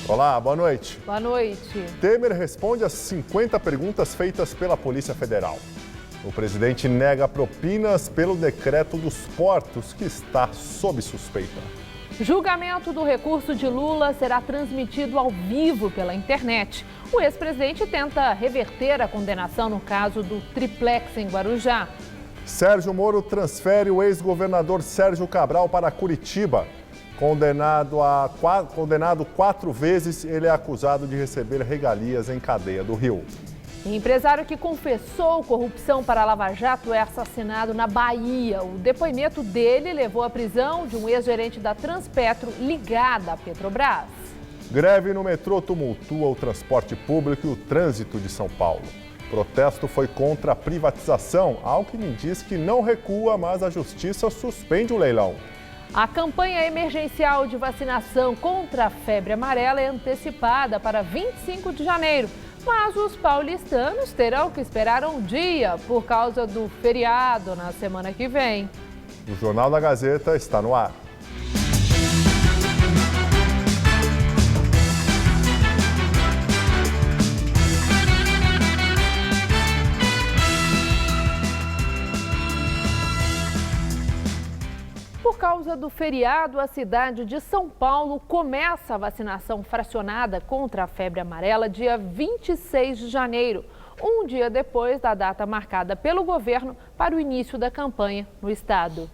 Olá, boa noite. Boa noite. Temer responde às 50 perguntas feitas pela Polícia Federal. O presidente nega propinas pelo decreto dos portos, que está sob suspeita. Julgamento do recurso de Lula será transmitido ao vivo pela internet. O ex-presidente tenta reverter a condenação no caso do triplex em Guarujá. Sérgio Moro transfere o ex-governador Sérgio Cabral para Curitiba. Condenado 4 vezes, ele é acusado de receber regalias em cadeia do Rio. Empresário que confessou corrupção para a Lava Jato é assassinado na Bahia. O depoimento dele levou à prisão de um ex-gerente da Transpetro ligada à Petrobras. Greve no metrô tumultua o transporte público e o trânsito de São Paulo. O protesto foi contra a privatização. Alckmin diz que não recua, mas a justiça suspende o leilão. A campanha emergencial de vacinação contra a febre amarela é antecipada para 25 de janeiro. Mas os paulistanos terão que esperar um dia por causa do feriado na semana que vem. O Jornal da Gazeta está no ar. Por causa do feriado, a cidade de São Paulo começa a vacinação fracionada contra a febre amarela dia 26 de janeiro, um dia depois da data marcada pelo governo para o início da campanha no estado.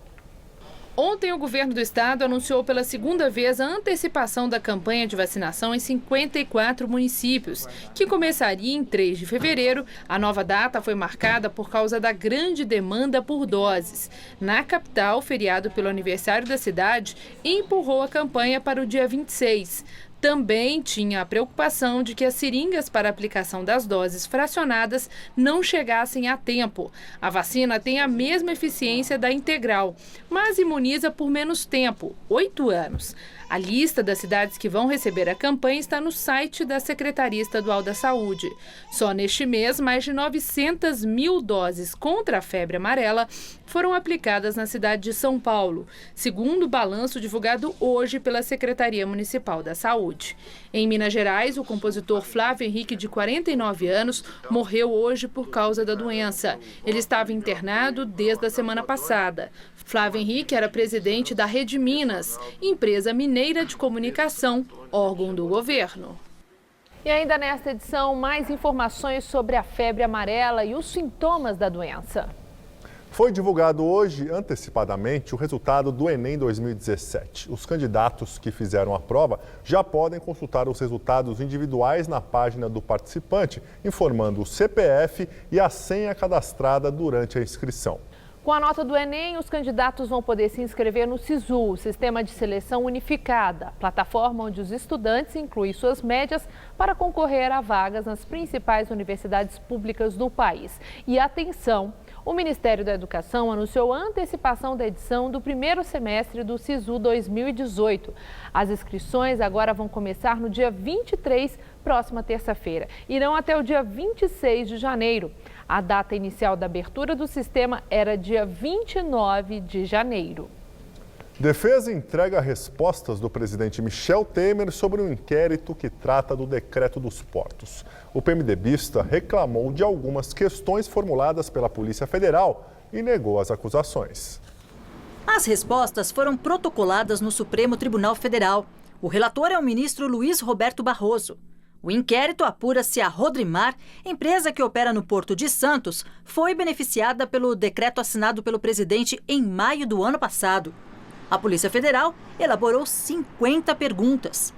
Ontem, o governo do estado anunciou pela segunda vez a antecipação da campanha de vacinação em 54 municípios, que começaria em 3 de fevereiro. A nova data foi marcada por causa da grande demanda por doses. Na capital, o feriado pelo aniversário da cidade empurrou a campanha para o dia 26. Também tinha a preocupação de que as seringas para aplicação das doses fracionadas não chegassem a tempo. A vacina tem a mesma eficiência da integral, mas imuniza por menos tempo, 8 anos. A lista das cidades que vão receber a campanha está no site da Secretaria Estadual da Saúde. Só neste mês, mais de 900 mil doses contra a febre amarela foram aplicadas na cidade de São Paulo, segundo o balanço divulgado hoje pela Secretaria Municipal da Saúde. Em Minas Gerais, o compositor Flávio Henrique, de 49 anos, morreu hoje por causa da doença. Ele estava internado desde a semana passada. Flávio Henrique era presidente da Rede Minas, empresa mineira de comunicação, órgão do governo. E ainda nesta edição, mais informações sobre a febre amarela e os sintomas da doença. Foi divulgado hoje, antecipadamente, o resultado do Enem 2017. Os candidatos que fizeram a prova já podem consultar os resultados individuais na página do participante, informando o CPF e a senha cadastrada durante a inscrição. Com a nota do Enem, os candidatos vão poder se inscrever no SISU, o Sistema de Seleção Unificada, plataforma onde os estudantes incluem suas médias para concorrer a vagas nas principais universidades públicas do país. E atenção! O Ministério da Educação anunciou a antecipação da edição do primeiro semestre do SISU 2018. As inscrições agora vão começar no dia 23, próxima terça-feira, e irão até o dia 26 de janeiro. A data inicial da abertura do sistema era dia 29 de janeiro. Defesa entrega respostas do presidente Michel Temer sobre um inquérito que trata do decreto dos portos. O PMDBista reclamou de algumas questões formuladas pela Polícia Federal e negou as acusações. As respostas foram protocoladas no Supremo Tribunal Federal. O relator é o ministro Luiz Roberto Barroso. O inquérito apura se a Rodrimar, empresa que opera no Porto de Santos, foi beneficiada pelo decreto assinado pelo presidente em maio do ano passado. A Polícia Federal elaborou 50 perguntas.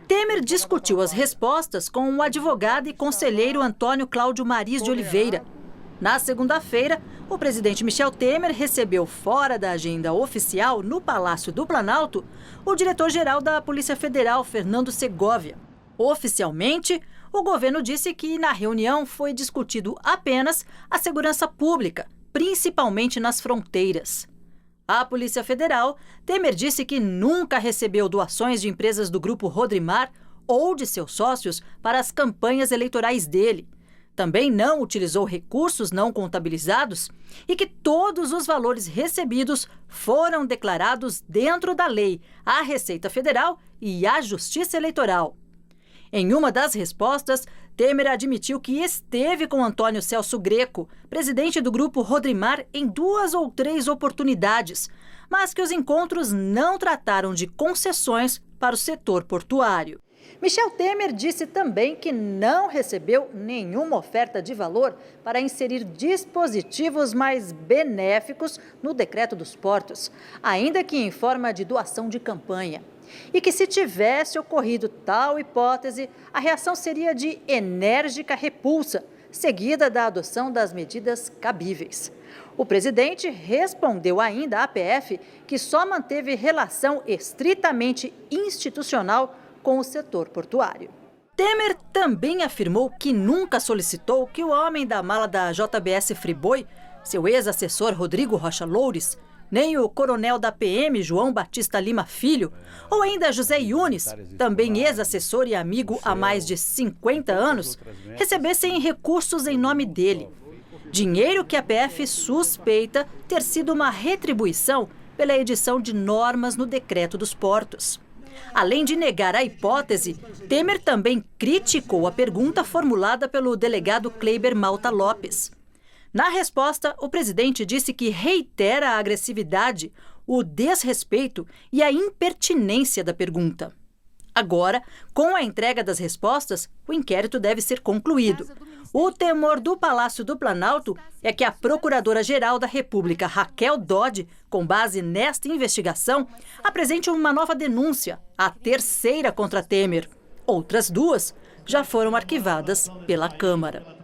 Temer discutiu as respostas com o advogado e conselheiro Antônio Cláudio Mariz de Oliveira. Na segunda-feira, o presidente Michel Temer recebeu fora da agenda oficial, no Palácio do Planalto, o diretor-geral da Polícia Federal, Fernando Segovia. Oficialmente, o governo disse que na reunião foi discutido apenas a segurança pública, principalmente nas fronteiras. A Polícia Federal, Temer disse que nunca recebeu doações de empresas do Grupo Rodrimar ou de seus sócios para as campanhas eleitorais dele. Também não utilizou recursos não contabilizados e que todos os valores recebidos foram declarados dentro da lei, à Receita Federal e à Justiça Eleitoral. Em uma das respostas, Temer admitiu que esteve com Antônio Celso Greco, presidente do Grupo Rodrimar, em 2 ou 3 oportunidades, mas que os encontros não trataram de concessões para o setor portuário. Michel Temer disse também que não recebeu nenhuma oferta de valor para inserir dispositivos mais benéficos no decreto dos portos, ainda que em forma de doação de campanha. E que se tivesse ocorrido tal hipótese, a reação seria de enérgica repulsa, seguida da adoção das medidas cabíveis. O presidente respondeu ainda à PF que só manteve relação estritamente institucional com o setor portuário. Temer também afirmou que nunca solicitou que o homem da mala da JBS Friboi, seu ex-assessor Rodrigo Rocha Loures, nem o coronel da PM João Batista Lima Filho, ou ainda José Yunes, também ex-assessor e amigo há mais de 50 anos, recebessem recursos em nome dele. Dinheiro que a PF suspeita ter sido uma retribuição pela edição de normas no decreto dos portos. Além de negar a hipótese, Temer também criticou a pergunta formulada pelo delegado Kleiber Malta Lopes. Na resposta, o presidente disse que reitera a agressividade, o desrespeito e a impertinência da pergunta. Agora, com a entrega das respostas, o inquérito deve ser concluído. O temor do Palácio do Planalto é que a Procuradora-Geral da República, Raquel Dodge, com base nesta investigação, apresente uma nova denúncia, a 3ª contra Temer. Outras 2 já foram arquivadas pela Câmara.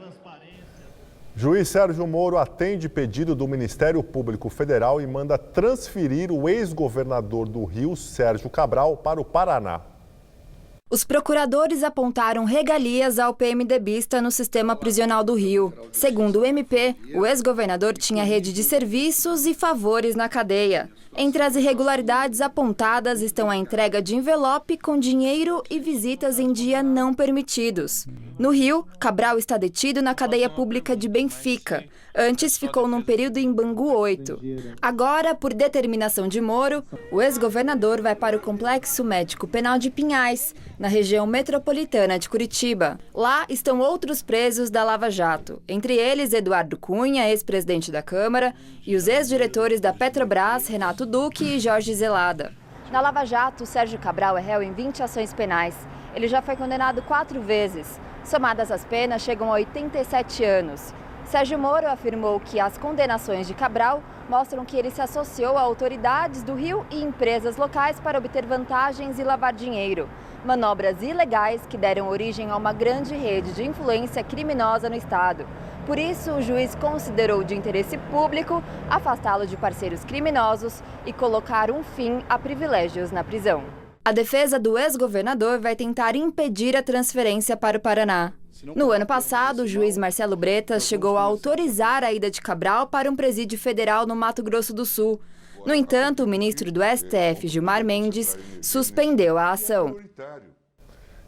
Juiz Sérgio Moro atende pedido do Ministério Público Federal e manda transferir o ex-governador do Rio, Sérgio Cabral, para o Paraná. Os procuradores apontaram regalias ao PMDBista no sistema prisional do Rio. Segundo o MP, o ex-governador tinha rede de serviços e favores na cadeia. Entre as irregularidades apontadas estão a entrega de envelope com dinheiro e visitas em dia não permitidos. No Rio, Cabral está detido na cadeia pública de Benfica. Antes ficou num período em Bangu 8. Agora, por determinação de Moro, o ex-governador vai para o Complexo Médico Penal de Pinhais, na região metropolitana de Curitiba. Lá estão outros presos da Lava Jato, entre eles Eduardo Cunha, ex-presidente da Câmara, e os ex-diretores da Petrobras, Renato Duque e Jorge Zelada. Na Lava Jato, Sérgio Cabral é réu em 20 ações penais. Ele já foi condenado 4 vezes. Somadas as penas, chegam a 87 anos. Sérgio Moro afirmou que as condenações de Cabral mostram que ele se associou a autoridades do Rio e empresas locais para obter vantagens e lavar dinheiro. Manobras ilegais que deram origem a uma grande rede de influência criminosa no estado. Por isso, o juiz considerou de interesse público afastá-lo de parceiros criminosos e colocar um fim a privilégios na prisão. A defesa do ex-governador vai tentar impedir a transferência para o Paraná. No ano passado, o juiz Marcelo Bretas chegou a autorizar a ida de Cabral para um presídio federal no Mato Grosso do Sul. No entanto, o ministro do STF, Gilmar Mendes, suspendeu a ação.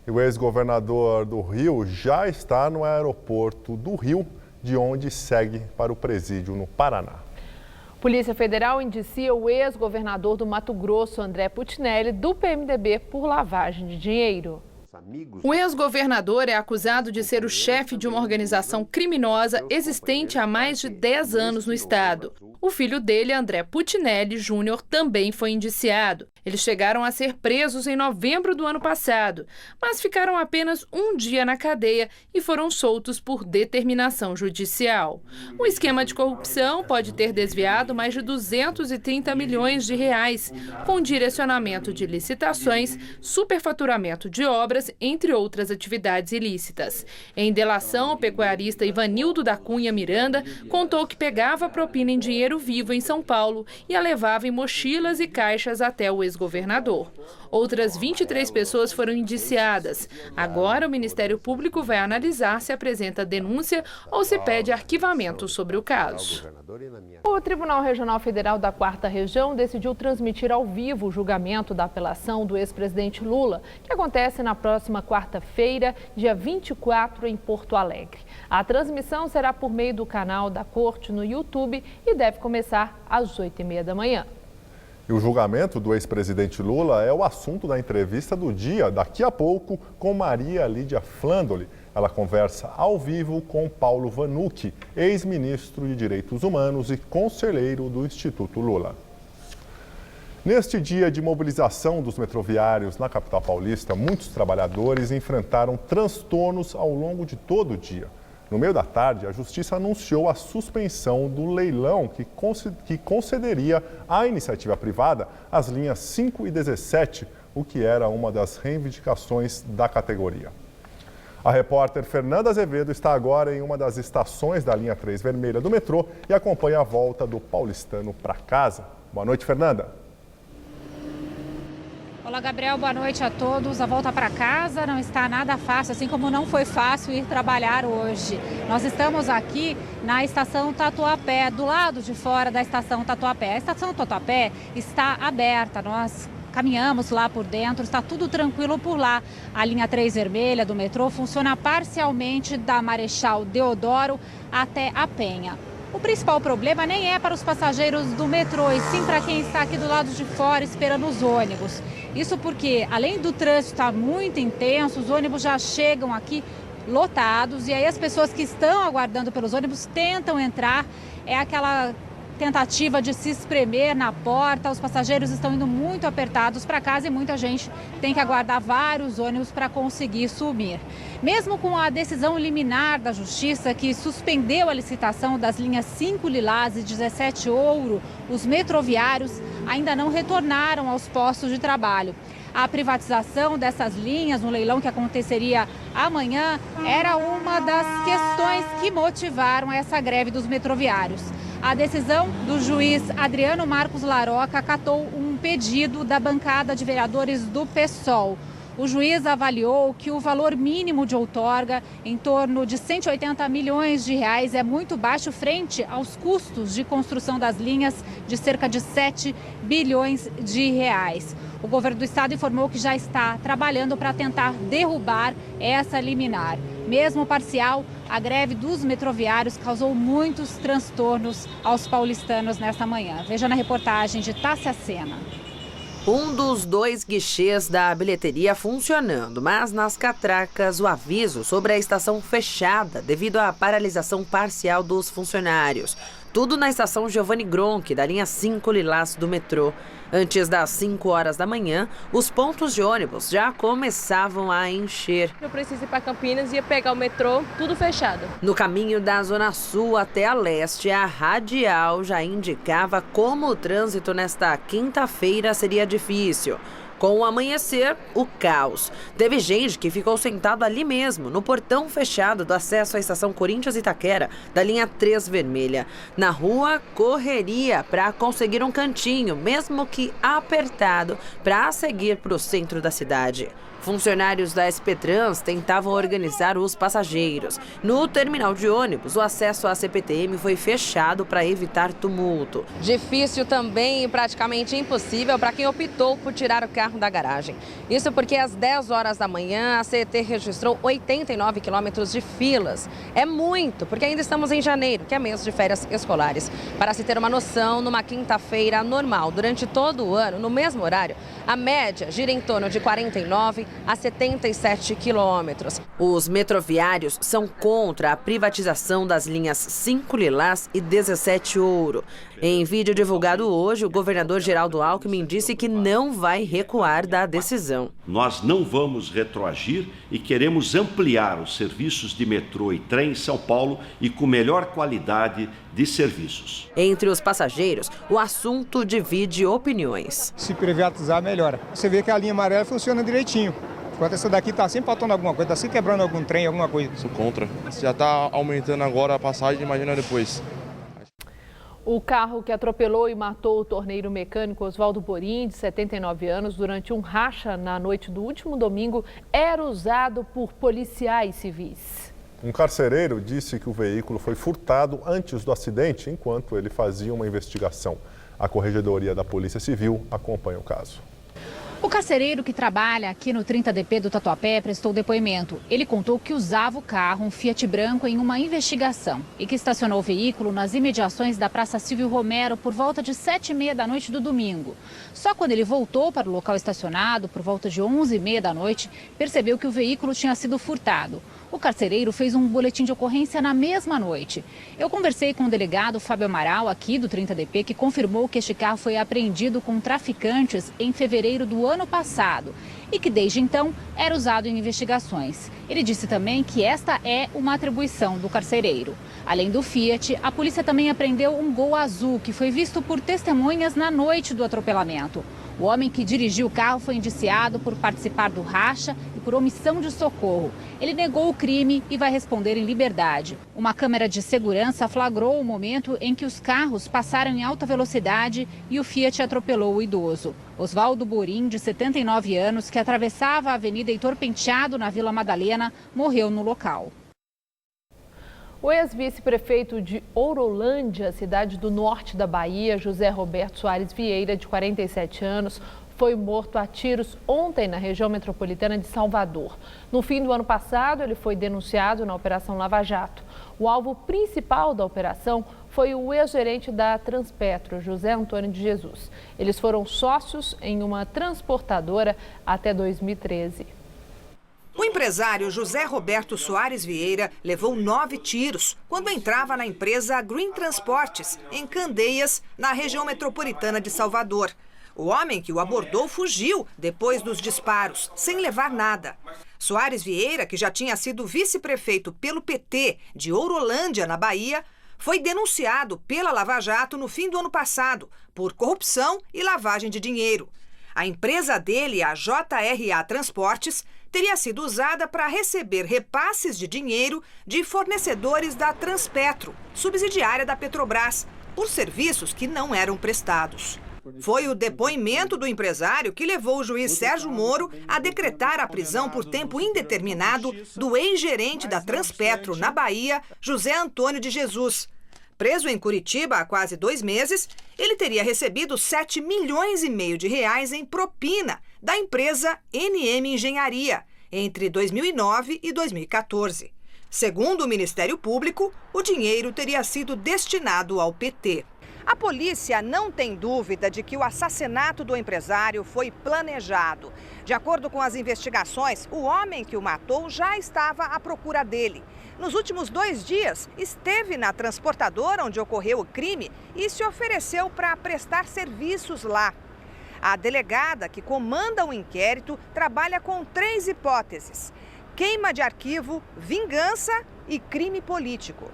E o ex-governador do Rio já está no aeroporto do Rio, de onde segue para o presídio no Paraná. Polícia Federal indicia o ex-governador do Mato Grosso, André Putinelli, do PMDB, por lavagem de dinheiro. O ex-governador é acusado de ser o chefe de uma organização criminosa existente há mais de 10 anos no estado. O filho dele, André Putinelli Júnior, também foi indiciado. Eles chegaram a ser presos em novembro do ano passado, mas ficaram apenas um dia na cadeia e foram soltos por determinação judicial. O esquema de corrupção pode ter desviado mais de 230 milhões de reais, com direcionamento de licitações, superfaturamento de obras, entre outras atividades ilícitas. Em delação, o pecuarista Ivanildo da Cunha Miranda contou que pegava propina em dinheiro vivo em São Paulo e a levava em mochilas e caixas até o ex-governador. Outras 23 pessoas foram indiciadas. Agora, o Ministério Público vai analisar se apresenta denúncia ou se pede arquivamento sobre o caso. O Tribunal Regional Federal da 4ª Região decidiu transmitir ao vivo o julgamento da apelação do ex-presidente Lula, que acontece na próxima quarta-feira, dia 24, em Porto Alegre. A transmissão será por meio do canal da Corte no YouTube e deve começar às 8h30 da manhã. E o julgamento do ex-presidente Lula é o assunto da entrevista do dia, daqui a pouco, com Maria Lídia Flandoli. Ela conversa ao vivo com Paulo Vanucchi, ex-ministro de Direitos Humanos e conselheiro do Instituto Lula. Neste dia de mobilização dos metroviários na capital paulista, muitos trabalhadores enfrentaram transtornos ao longo de todo o dia. No meio da tarde, a Justiça anunciou a suspensão do leilão que concederia à iniciativa privada as linhas 5 e 17, o que era uma das reivindicações da categoria. A repórter Fernanda Azevedo está agora em uma das estações da linha 3 vermelha do metrô e acompanha a volta do paulistano para casa. Boa noite, Fernanda. Olá, Gabriel, boa noite a todos. A volta para casa não está nada fácil, assim como não foi fácil ir trabalhar hoje. Nós estamos aqui na estação Tatuapé, do lado de fora da estação Tatuapé. A estação Tatuapé está aberta, nós caminhamos lá por dentro, está tudo tranquilo por lá. A linha 3 vermelha do metrô funciona parcialmente da Marechal Deodoro até a Penha. O principal problema nem é para os passageiros do metrô, e sim para quem está aqui do lado de fora esperando os ônibus. Isso porque, além do trânsito estar muito intenso, os ônibus já chegam aqui lotados e aí as pessoas que estão aguardando pelos ônibus tentam entrar. É aquela tentativa de se espremer na porta, os passageiros estão indo muito apertados para casa e muita gente tem que aguardar vários ônibus para conseguir subir. Mesmo com a decisão liminar da Justiça, que suspendeu a licitação das linhas 5 Lilás e 17 Ouro, os metroviários ainda não retornaram aos postos de trabalho. A privatização dessas linhas, no leilão que aconteceria amanhã, era uma das questões que motivaram essa greve dos metroviários. A decisão do juiz Adriano Marcos Laroca acatou um pedido da bancada de vereadores do PSOL. O juiz avaliou que o valor mínimo de outorga, em torno de 180 milhões de reais, é muito baixo frente aos custos de construção das linhas de cerca de 7 bilhões de reais. O governo do estado informou que já está trabalhando para tentar derrubar essa liminar. Mesmo parcial, a greve dos metroviários causou muitos transtornos aos paulistanos nesta manhã. Veja na reportagem de Tássia Sena. Um dos 2 guichês da bilheteria funcionando, mas nas catracas o aviso sobre a estação fechada devido à paralisação parcial dos funcionários. Tudo na estação Giovanni Gronchi, da linha 5 Lilás do metrô. Antes das 5 horas da manhã, os pontos de ônibus já começavam a encher. Eu preciso ir para Campinas e ia pegar o metrô, tudo fechado. No caminho da Zona Sul até a Leste, a radial já indicava como o trânsito nesta quinta-feira seria difícil. Com o amanhecer, o caos. Teve gente que ficou sentado ali mesmo, no portão fechado do acesso à estação Corinthians Itaquera, da linha 3 vermelha. Na rua, correria para conseguir um cantinho, mesmo que apertado, para seguir para o centro da cidade. Funcionários da SP Trans tentavam organizar os passageiros. No terminal de ônibus, o acesso à CPTM foi fechado para evitar tumulto. Difícil também e praticamente impossível para quem optou por tirar o carro da garagem. Isso porque às 10 horas da manhã a CET registrou 89 quilômetros de filas. É muito, porque ainda estamos em janeiro, que é mês de férias escolares. Para se ter uma noção, numa quinta-feira normal, durante todo o ano, no mesmo horário, a média gira em torno de 49 a 77 quilômetros. Os metroviários são contra a privatização das linhas 5 Lilás e 17 Ouro. Em vídeo divulgado hoje, o governador Geraldo Alckmin disse que não vai recuar da decisão. Nós não vamos retroagir e queremos ampliar os serviços de metrô e trem em São Paulo e com melhor qualidade de serviços. Entre os passageiros, o assunto divide opiniões. Se privatizar, melhora. Você vê que a linha amarela funciona direitinho. Enquanto essa daqui está sempre faltando alguma coisa, está sempre quebrando algum trem, alguma coisa. Sou contra. Já está aumentando agora a passagem, imagina depois. O carro que atropelou e matou o torneiro mecânico Oswaldo Borim, de 79 anos, durante um racha na noite do último domingo, era usado por policiais civis. Um carcereiro disse que o veículo foi furtado antes do acidente, enquanto ele fazia uma investigação. A Corregedoria da Polícia Civil acompanha o caso. O carcereiro que trabalha aqui no 30DP do Tatuapé prestou depoimento. Ele contou que usava o carro, um Fiat branco, em uma investigação e que estacionou o veículo nas imediações da Praça Silvio Romero por volta de 7h30 da noite do domingo. Só quando ele voltou para o local estacionado, por volta de 11h30 da noite, percebeu que o veículo tinha sido furtado. O carcereiro fez um boletim de ocorrência na mesma noite. Eu conversei com o delegado Fábio Amaral, aqui do 30DP, que confirmou que este carro foi apreendido com traficantes em fevereiro do ano passado e que desde então era usado em investigações. Ele disse também que esta é uma atribuição do carcereiro. Além do Fiat, a polícia também apreendeu um Gol azul que foi visto por testemunhas na noite do atropelamento. O homem que dirigiu o carro foi indiciado por participar do racha e por omissão de socorro. Ele negou o crime e vai responder em liberdade. Uma câmera de segurança flagrou o momento em que os carros passaram em alta velocidade e o Fiat atropelou o idoso. Oswaldo Borim, de 79 anos, que atravessava a Avenida Heitor Penteado, na Vila Madalena, morreu no local. O ex-vice-prefeito de Ourolândia, cidade do norte da Bahia, José Roberto Soares Vieira, de 47 anos, foi morto a tiros ontem na região metropolitana de Salvador. No fim do ano passado, ele foi denunciado na Operação Lava Jato. O alvo principal da operação foi o ex-gerente da Transpetro, José Antônio de Jesus. Eles foram sócios em uma transportadora até 2013. O empresário José Roberto Soares Vieira levou 9 tiros quando entrava na empresa Green Transportes, em Candeias, na região metropolitana de Salvador. O homem que o abordou fugiu depois dos disparos, sem levar nada. Soares Vieira, que já tinha sido vice-prefeito pelo PT de Ourolândia, na Bahia, foi denunciado pela Lava Jato no fim do ano passado por corrupção e lavagem de dinheiro. A empresa dele, a JRA Transportes, teria sido usada para receber repasses de dinheiro de fornecedores da Transpetro, subsidiária da Petrobras, por serviços que não eram prestados. Foi o depoimento do empresário que levou o juiz Sérgio Moro a decretar a prisão por tempo indeterminado do ex-gerente da Transpetro na Bahia, José Antônio de Jesus. Preso em Curitiba há quase 2 meses, ele teria recebido 7,5 milhões de reais em propina da empresa NM Engenharia entre 2009 e 2014. Segundo o Ministério Público, o dinheiro teria sido destinado ao PT. A polícia não tem dúvida de que o assassinato do empresário foi planejado. De acordo com as investigações, o homem que o matou já estava à procura dele. Nos últimos 2 dias, esteve na transportadora onde ocorreu o crime e se ofereceu para prestar serviços lá. A delegada que comanda o inquérito trabalha com 3 hipóteses: queima de arquivo, vingança e crime político.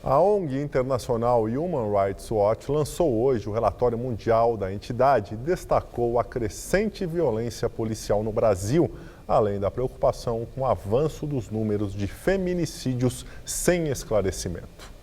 A ONG internacional Human Rights Watch lançou hoje o relatório mundial da entidade e destacou a crescente violência policial no Brasil, além da preocupação com o avanço dos números de feminicídios sem esclarecimento.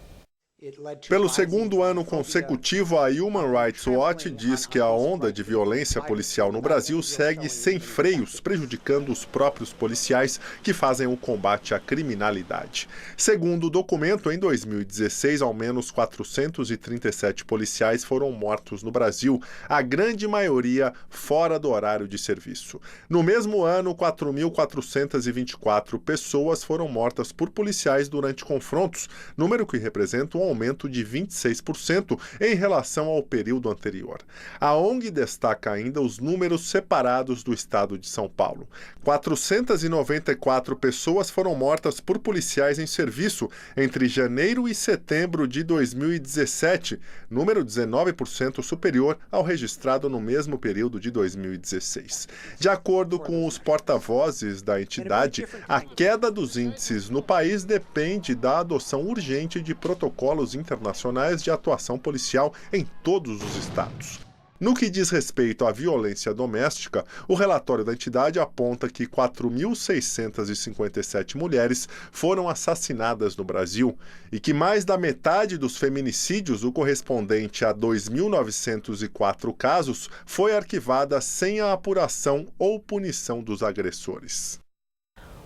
Pelo 2º ano consecutivo, a Human Rights Watch diz que a onda de violência policial no Brasil segue sem freios, prejudicando os próprios policiais que fazem o combate à criminalidade. Segundo o documento, em 2016, ao menos 437 policiais foram mortos no Brasil, a grande maioria fora do horário de serviço. No mesmo ano, 4.424 pessoas foram mortas por policiais durante confrontos, número que representa um aumento de 26% em relação ao período anterior. A ONG destaca ainda os números separados do estado de São Paulo. 494 pessoas foram mortas por policiais em serviço entre janeiro e setembro de 2017, número 19% superior ao registrado no mesmo período de 2016. De acordo com os porta-vozes da entidade, a queda dos índices no país depende da adoção urgente de protocolos internacionais de atuação policial em todos os estados. No que diz respeito à violência doméstica, o relatório da entidade aponta que 4.657 mulheres foram assassinadas no Brasil e que mais da metade dos feminicídios, o correspondente a 2.904 casos, foi arquivada sem a apuração ou punição dos agressores.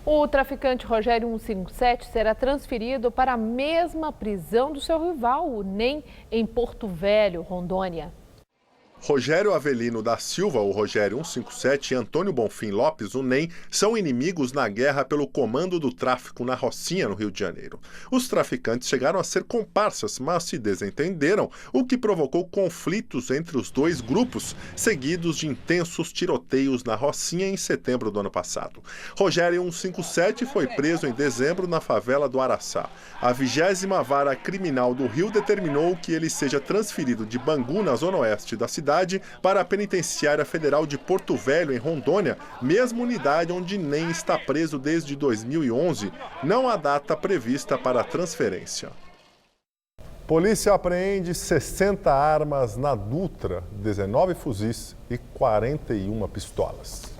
O traficante Rogério 157 será transferido para a mesma prisão do seu rival, o NEM, em Porto Velho, Rondônia. Rogério Avelino da Silva, o Rogério 157, e Antônio Bonfim Lopes, o NEM, são inimigos na guerra pelo comando do tráfico na Rocinha, no Rio de Janeiro. Os traficantes chegaram a ser comparsas, mas se desentenderam, o que provocou conflitos entre os dois grupos, seguidos de intensos tiroteios na Rocinha em setembro do ano passado. Rogério 157 foi preso em dezembro na favela do Araçá. A 20ª Vara Criminal do Rio determinou que ele seja transferido de Bangu, na zona oeste da cidade, para a Penitenciária Federal de Porto Velho, em Rondônia, mesma unidade onde NEM está preso desde 2011. Não há data prevista para a transferência. Polícia apreende 60 armas na Dutra, 19 fuzis e 41 pistolas.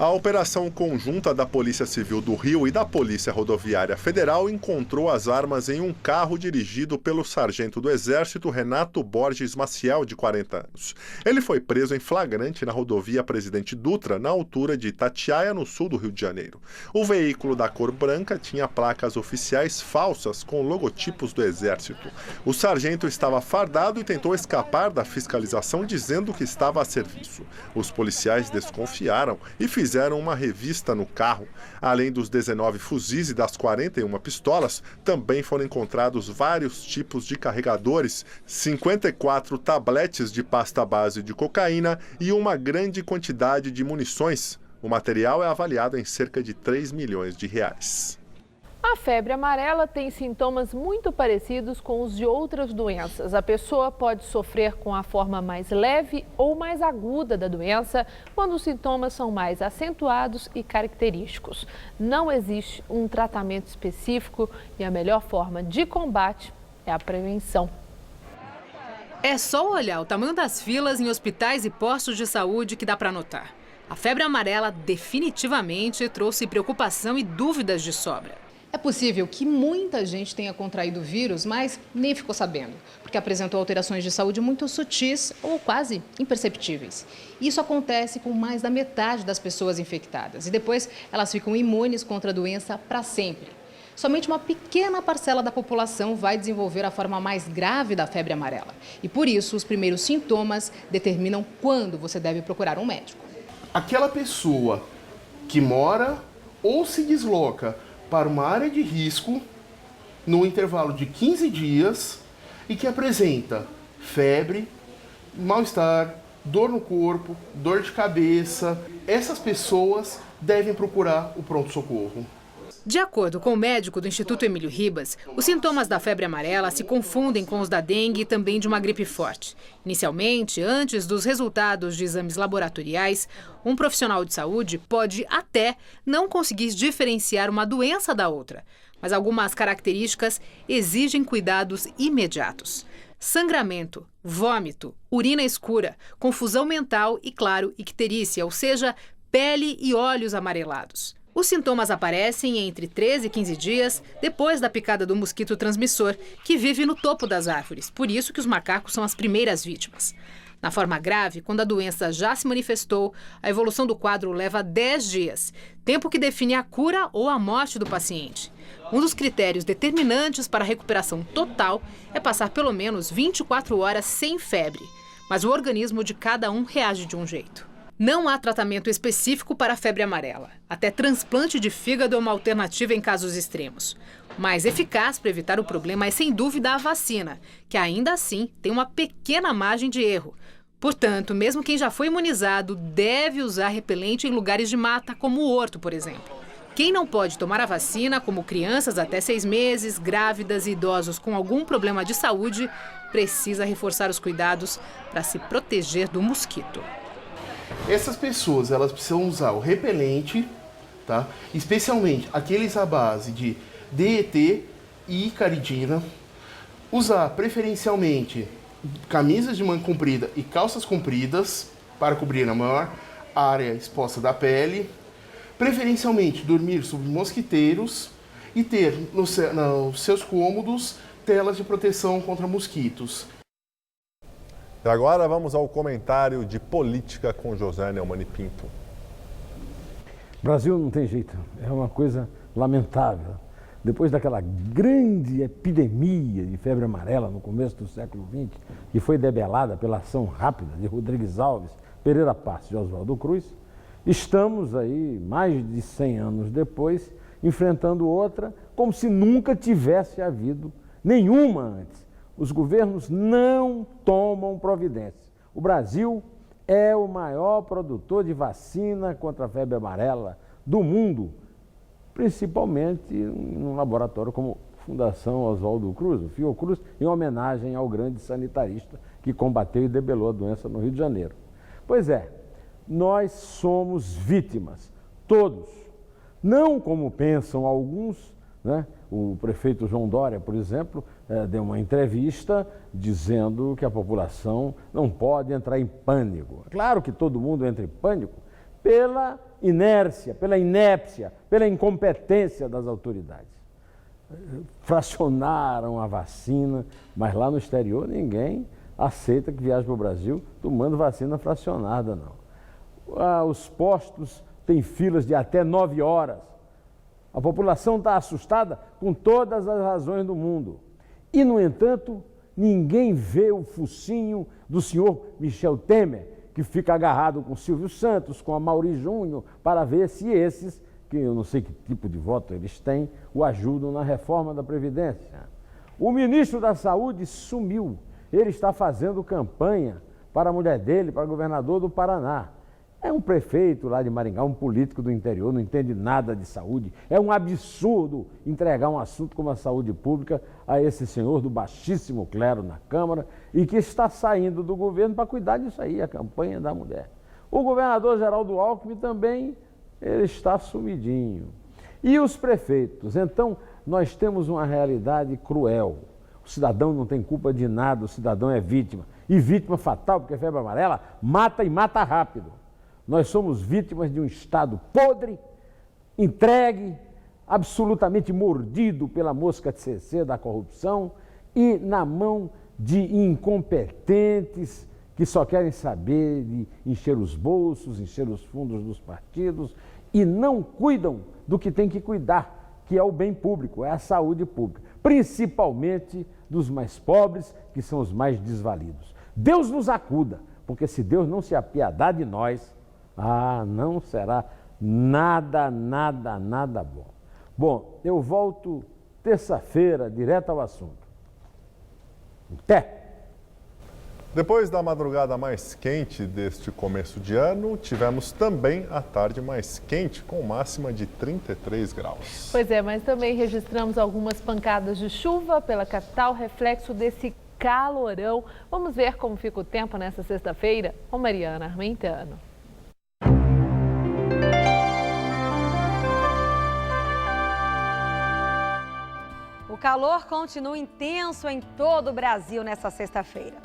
A operação conjunta da Polícia Civil do Rio e da Polícia Rodoviária Federal encontrou as armas em um carro dirigido pelo sargento do Exército Renato Borges Maciel, de 40 anos. Ele foi preso em flagrante na rodovia Presidente Dutra, na altura de Itatiaia, no sul do Rio de Janeiro. O veículo da cor branca tinha placas oficiais falsas com logotipos do Exército. O sargento estava fardado e tentou escapar da fiscalização dizendo que estava a serviço. Os policiais desconfiaram e fizeram uma revista no carro. Além dos 19 fuzis e das 41 pistolas, também foram encontrados vários tipos de carregadores, 54 tabletes de pasta base de cocaína e uma grande quantidade de munições. O material é avaliado em cerca de 3 milhões de reais. A febre amarela tem sintomas muito parecidos com os de outras doenças. A pessoa pode sofrer com a forma mais leve ou mais aguda da doença, quando os sintomas são mais acentuados e característicos. Não existe um tratamento específico e a melhor forma de combate é a prevenção. É só olhar o tamanho das filas em hospitais e postos de saúde que dá para notar. A febre amarela definitivamente trouxe preocupação e dúvidas de sobra. É possível que muita gente tenha contraído o vírus, mas nem ficou sabendo, porque apresentou alterações de saúde muito sutis ou quase imperceptíveis. Isso acontece com mais da metade das pessoas infectadas e depois elas ficam imunes contra a doença para sempre. Somente uma pequena parcela da população vai desenvolver a forma mais grave da febre amarela. E por isso, os primeiros sintomas determinam quando você deve procurar um médico. Aquela pessoa que mora ou se desloca para uma área de risco no intervalo de 15 dias e que apresenta febre, mal-estar, dor no corpo, dor de cabeça, essas pessoas devem procurar o pronto-socorro. De acordo com o médico do Instituto Emílio Ribas, os sintomas da febre amarela se confundem com os da dengue e também de uma gripe forte. Inicialmente, antes dos resultados de exames laboratoriais, um profissional de saúde pode até não conseguir diferenciar uma doença da outra, mas algumas características exigem cuidados imediatos. Sangramento, vômito, urina escura, confusão mental e, claro, icterícia, ou seja, pele e olhos amarelados. Os sintomas aparecem entre 13 e 15 dias depois da picada do mosquito transmissor, que vive no topo das árvores. Por isso que os macacos são as primeiras vítimas. Na forma grave, quando a doença já se manifestou, a evolução do quadro leva 10 dias, tempo que define a cura ou a morte do paciente. Um dos critérios determinantes para a recuperação total é passar pelo menos 24 horas sem febre. Mas o organismo de cada um reage de um jeito. Não há tratamento específico para a febre amarela. Até transplante de fígado é uma alternativa em casos extremos. O mais eficaz para evitar o problema é, sem dúvida, a vacina, que ainda assim tem uma pequena margem de erro. Portanto, mesmo quem já foi imunizado deve usar repelente em lugares de mata, como o horto, por exemplo. Quem não pode tomar a vacina, como crianças até 6 meses, grávidas e idosos com algum problema de saúde, precisa reforçar os cuidados para se proteger do mosquito. Essas pessoas, elas precisam usar o repelente, tá? Especialmente aqueles à base de DET e caridina. Usar preferencialmente camisas de manga comprida e calças compridas para cobrir a maior área exposta da pele. Preferencialmente dormir sob mosquiteiros e ter nos seus cômodos telas de proteção contra mosquitos. E agora vamos ao comentário de política com José Neumann e Pinto. Brasil não tem jeito, é uma coisa lamentável. depois daquela grande epidemia de febre amarela no começo do século XX, que foi debelada pela ação rápida de Rodrigues Alves, Pereira Passos e Oswaldo Cruz, estamos aí, mais de 100 anos depois, enfrentando outra como se nunca tivesse havido nenhuma antes. Os governos não tomam providência. O Brasil é o maior produtor de vacina contra a febre amarela do mundo, principalmente num laboratório como Fundação Oswaldo Cruz, o Fiocruz, em homenagem ao grande sanitarista que combateu e debelou a doença no Rio de Janeiro. Pois é, nós somos vítimas, todos. Não como pensam alguns, né? O prefeito João Dória, por exemplo, deu uma entrevista dizendo que a população não pode entrar em pânico. Claro que todo mundo entra em pânico pela inércia, pela inépcia, pela incompetência das autoridades. Fracionaram a vacina, mas lá no exterior ninguém aceita que viaje para o Brasil tomando vacina fracionada, não. Os postos têm filas de até 9 horas. A população está assustada com todas as razões do mundo. E, no entanto, ninguém vê o focinho do senhor Michel Temer, que fica agarrado com Silvio Santos, com Amaury Júnior, para ver se esses, que eu não sei que tipo de voto eles têm, o ajudam na reforma da Previdência. O ministro da Saúde sumiu. Ele está fazendo campanha para a mulher dele, para o governador do Paraná. É um prefeito lá de Maringá, um político do interior, não entende nada de saúde. É um absurdo entregar um assunto como a saúde pública a esse senhor do baixíssimo clero na Câmara e que está saindo do governo para cuidar disso aí, a campanha da mulher. O governador Geraldo Alckmin também, ele está sumidinho. E os prefeitos? Então, nós temos uma realidade cruel. O cidadão não tem culpa de nada, o cidadão é vítima. E vítima fatal, porque a febre amarela mata e mata rápido. Nós somos vítimas de um Estado podre, entregue, absolutamente mordido pela mosca de CC da corrupção e na mão de incompetentes que só querem saber de encher os bolsos, encher os fundos dos partidos e não cuidam do que tem que cuidar, que é o bem público, é a saúde pública, principalmente dos mais pobres, que são os mais desvalidos. Deus nos acuda, porque se Deus não se apiedar de nós, não será nada bom. Bom, eu volto terça-feira, direto ao assunto. Até! Depois da madrugada mais quente deste começo de ano, tivemos também a tarde mais quente, com máxima de 33 graus. Pois é, mas também registramos algumas pancadas de chuva pela capital, reflexo desse calorão. Vamos ver como fica o tempo nessa sexta-feira com Mariana Armentano. O calor continua intenso em todo o Brasil nesta sexta-feira.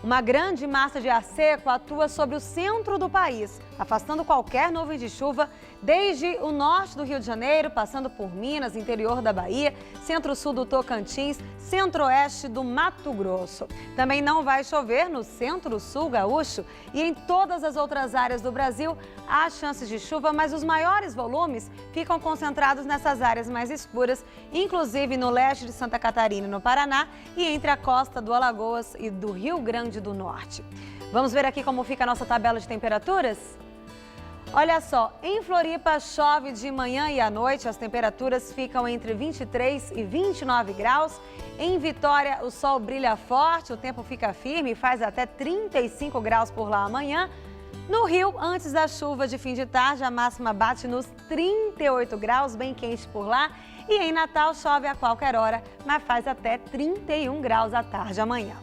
Uma grande massa de ar seco atua sobre o centro do país, afastando qualquer nuvem de chuva, desde o norte do Rio de Janeiro, passando por Minas, interior da Bahia, centro-sul do Tocantins, centro-oeste do Mato Grosso. Também não vai chover no centro-sul gaúcho e em todas as outras áreas do Brasil há chances de chuva, mas os maiores volumes ficam concentrados nessas áreas mais escuras, inclusive no leste de Santa Catarina e no Paraná e entre a costa do Alagoas e do Rio Grande do Norte. Vamos ver aqui como fica a nossa tabela de temperaturas? Olha só, em Floripa chove de manhã e à noite, as temperaturas ficam entre 23 e 29 graus. Em Vitória, o sol brilha forte, o tempo fica firme e faz até 35 graus por lá amanhã. No Rio, antes da chuva de fim de tarde, a máxima bate nos 38 graus, bem quente por lá. E em Natal chove a qualquer hora, mas faz até 31 graus à tarde amanhã.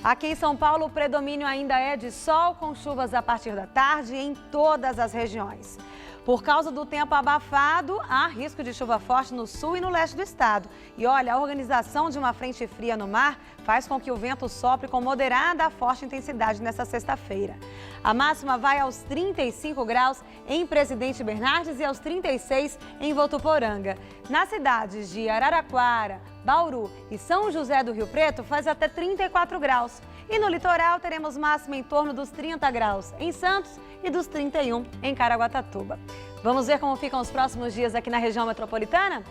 Aqui em São Paulo, o predomínio ainda é de sol, com chuvas a partir da tarde em todas as regiões. Por causa do tempo abafado, há risco de chuva forte no sul e no leste do estado. E olha, a organização de uma frente fria no mar faz com que o vento sopre com moderada a forte intensidade nesta sexta-feira. A máxima vai aos 35 graus em Presidente Bernardes e aos 36 em Votuporanga. Nas cidades de Araraquara, Bauru e São José do Rio Preto faz até 34 graus. E no litoral teremos máxima em torno dos 30 graus em Santos e dos 31 em Caraguatatuba. Vamos ver como ficam os próximos dias aqui na região metropolitana?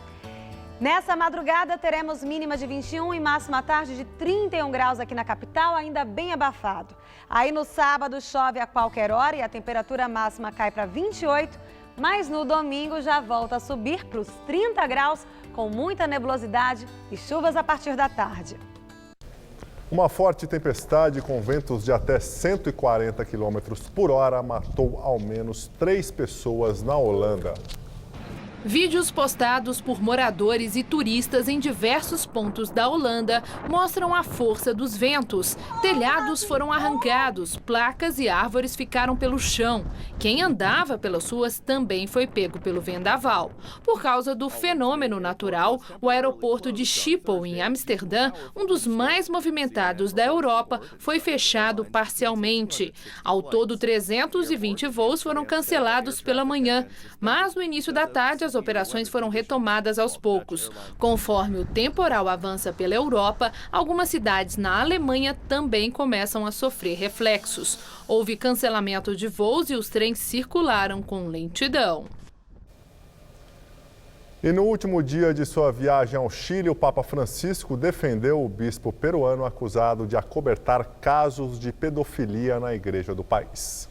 Nessa madrugada teremos mínima de 21 e máxima à tarde de 31 graus aqui na capital, ainda bem abafado. Aí no sábado chove a qualquer hora e a temperatura máxima cai para 28, mas no domingo já volta a subir para os 30 graus, com muita nebulosidade e chuvas a partir da tarde. Uma forte tempestade com ventos de até 140 km por hora matou ao menos 3 pessoas na Holanda. Vídeos postados por moradores e turistas em diversos pontos da Holanda mostram a força dos ventos. Telhados foram arrancados, placas e árvores ficaram pelo chão. Quem andava pelas ruas também foi pego pelo vendaval. Por causa do fenômeno natural, o aeroporto de Schiphol, em Amsterdã, um dos mais movimentados da Europa, foi fechado parcialmente. Ao todo, 320 voos foram cancelados pela manhã, mas no início da tarde as operações foram retomadas aos poucos. Conforme o temporal avança pela Europa, algumas cidades na Alemanha também começam a sofrer reflexos. Houve cancelamento de voos e os trens circularam com lentidão. E no último dia de sua viagem ao Chile, o Papa Francisco defendeu o bispo peruano acusado de acobertar casos de pedofilia na igreja do país.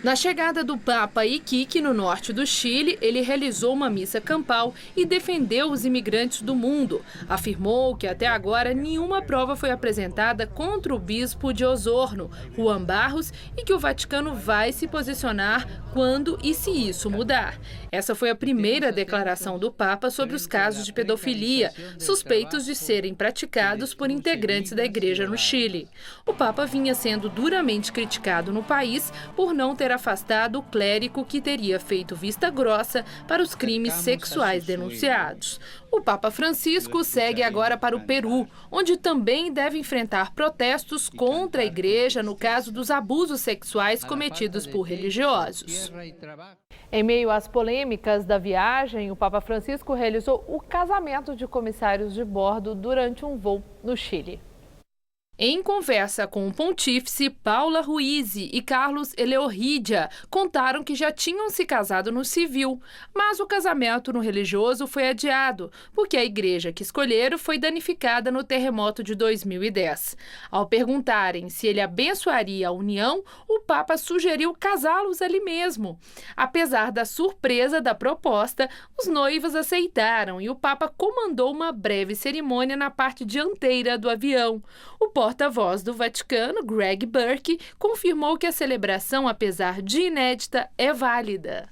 Na chegada do Papa a Iquique, no norte do Chile, ele realizou uma missa campal e defendeu os imigrantes do mundo. Afirmou que até agora nenhuma prova foi apresentada contra o bispo de Osorno, Juan Barros, e que o Vaticano vai se posicionar quando e se isso mudar. Essa foi a primeira declaração do Papa sobre os casos de pedofilia, suspeitos de serem praticados por integrantes da igreja no Chile. O Papa vinha sendo duramente criticado no país por não ter afastado o clérigo que teria feito vista grossa para os crimes sexuais denunciados. O Papa Francisco segue agora para o Peru, onde também deve enfrentar protestos contra a igreja no caso dos abusos sexuais cometidos por religiosos. Em meio às polêmicas da viagem, o Papa Francisco realizou o casamento de comissários de bordo durante um voo no Chile. Em conversa com o pontífice, Paula Ruiz e Carlos Eleorridia contaram que já tinham se casado no civil, mas o casamento no religioso foi adiado, porque a igreja que escolheram foi danificada no terremoto de 2010. Ao perguntarem se ele abençoaria a união, o Papa sugeriu casá-los ali mesmo. Apesar da surpresa da proposta, os noivos aceitaram e o Papa comandou uma breve cerimônia na parte dianteira do avião. O porta-voz do Vaticano, Greg Burke, confirmou que a celebração, apesar de inédita, é válida.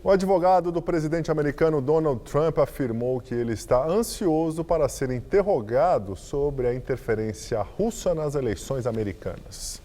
O advogado do presidente americano Donald Trump afirmou que ele está ansioso para ser interrogado sobre a interferência russa nas eleições americanas.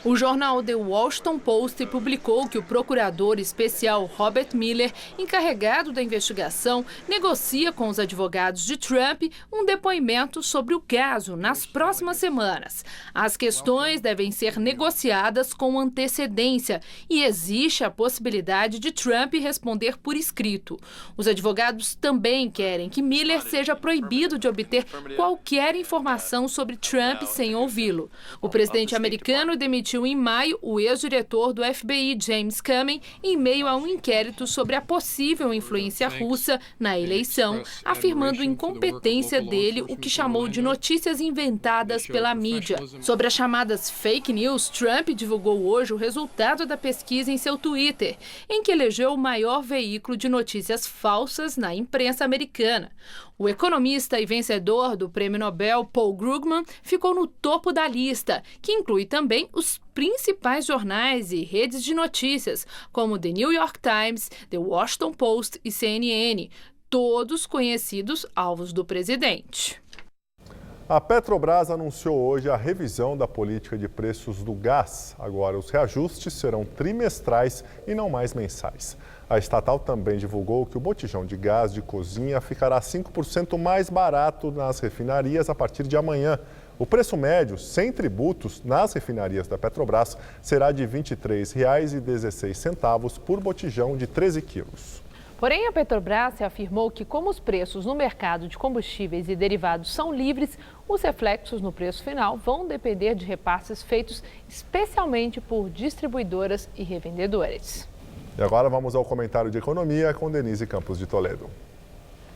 O jornal The Washington Post publicou que o procurador especial Robert Mueller, encarregado da investigação, negocia com os advogados de Trump um depoimento sobre o caso nas próximas semanas. As questões devem ser negociadas com antecedência e existe a possibilidade de Trump responder por escrito. Os advogados também querem que Mueller seja proibido de obter qualquer informação sobre Trump sem ouvi-lo. O presidente americano demitiu em maio o ex-diretor do FBI, James Comey, em meio a um inquérito sobre a possível influência russa na eleição, afirmando incompetência dele, o que chamou de notícias inventadas pela mídia. Sobre as chamadas fake news, Trump divulgou hoje o resultado da pesquisa em seu Twitter, em que elegeu o maior veículo de notícias falsas na imprensa americana. O economista e vencedor do Prêmio Nobel, Paul Krugman, ficou no topo da lista, que inclui também os principais jornais e redes de notícias, como The New York Times, The Washington Post e CNN, todos conhecidos alvos do presidente. A Petrobras anunciou hoje a revisão da política de preços do gás. Agora, os reajustes serão trimestrais e não mais mensais. A estatal também divulgou que o botijão de gás de cozinha ficará 5% mais barato nas refinarias a partir de amanhã. O preço médio, sem tributos, nas refinarias da Petrobras será de R$ 23,16 por botijão de 13 quilos. Porém, a Petrobras afirmou que, como os preços no mercado de combustíveis e derivados são livres, os reflexos no preço final vão depender de repasses feitos especialmente por distribuidoras e revendedores. E agora vamos ao comentário de economia com Denise Campos de Toledo.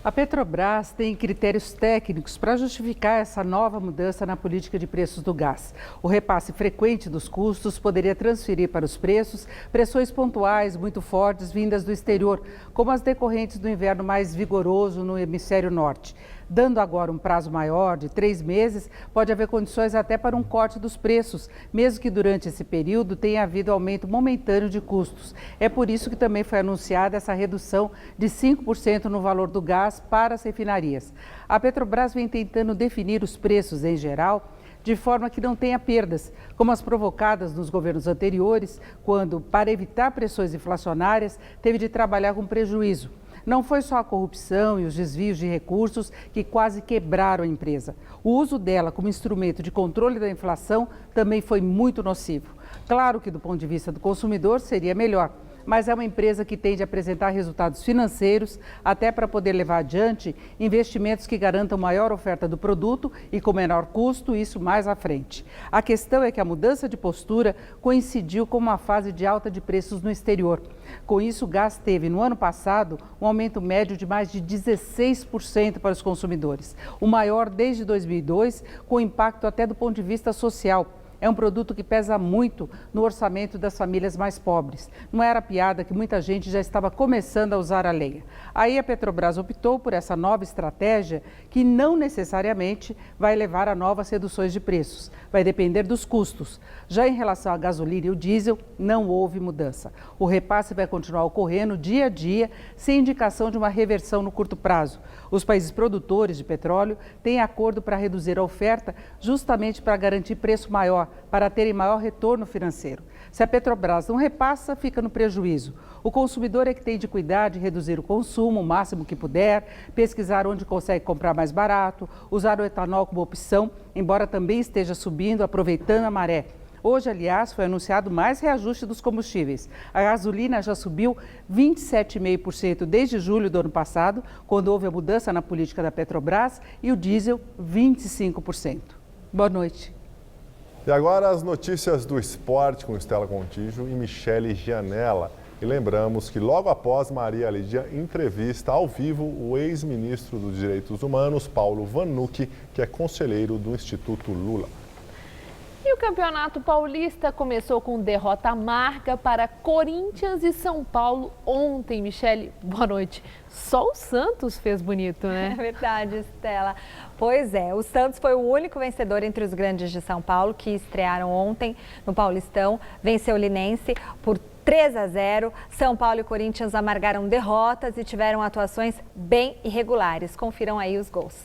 A Petrobras tem critérios técnicos para justificar essa nova mudança na política de preços do gás. O repasse frequente dos custos poderia transferir para os preços pressões pontuais muito fortes vindas do exterior, como as decorrentes do inverno mais vigoroso no hemisfério norte. Dando agora um prazo maior, de 3 meses, pode haver condições até para um corte dos preços, mesmo que durante esse período tenha havido aumento momentâneo de custos. É por isso que também foi anunciada essa redução de 5% no valor do gás para as refinarias. A Petrobras vem tentando definir os preços em geral de forma que não tenha perdas, como as provocadas nos governos anteriores, quando, para evitar pressões inflacionárias, teve de trabalhar com prejuízo. Não foi só a corrupção e os desvios de recursos que quase quebraram a empresa. O uso dela como instrumento de controle da inflação também foi muito nocivo. Claro que, do ponto de vista do consumidor, seria melhor, mas é uma empresa que tende a apresentar resultados financeiros até para poder levar adiante investimentos que garantam maior oferta do produto e com menor custo, isso mais à frente. A questão é que a mudança de postura coincidiu com uma fase de alta de preços no exterior. Com isso, o gás teve, no ano passado, um aumento médio de mais de 16% para os consumidores, o maior desde 2002, com impacto até do ponto de vista social. É um produto que pesa muito no orçamento das famílias mais pobres. Não era piada que muita gente já estava começando a usar a lenha. Aí a Petrobras optou por essa nova estratégia que não necessariamente vai levar a novas reduções de preços. Vai depender dos custos. Já em relação à gasolina e o diesel, não houve mudança. O repasse vai continuar ocorrendo dia a dia, sem indicação de uma reversão no curto prazo. Os países produtores de petróleo têm acordo para reduzir a oferta justamente para garantir preço maior, para terem maior retorno financeiro. Se a Petrobras não repassa, fica no prejuízo. O consumidor é que tem de cuidar de reduzir o consumo o máximo que puder, pesquisar onde consegue comprar mais barato, usar o etanol como opção, embora também esteja subindo, aproveitando a maré. Hoje, aliás, foi anunciado mais reajuste dos combustíveis. A gasolina já subiu 27,5% desde julho do ano passado, quando houve a mudança na política da Petrobras, e o diesel 25%. Boa noite. E agora as notícias do esporte com Estela Contígio e Michele Gianella. E lembramos que logo após Maria Lídia entrevista ao vivo o ex-ministro dos Direitos Humanos, Paulo Vanucchi, que é conselheiro do Instituto Lula. E o Campeonato Paulista começou com derrota amarga para Corinthians e São Paulo ontem. Michele, boa noite. Só o Santos fez bonito, né? É verdade, Estela. Pois é, o Santos foi o único vencedor entre os grandes de São Paulo que estrearam ontem no Paulistão. Venceu o Linense por 3-0. São Paulo e Corinthians amargaram derrotas e tiveram atuações bem irregulares. Confiram aí os gols.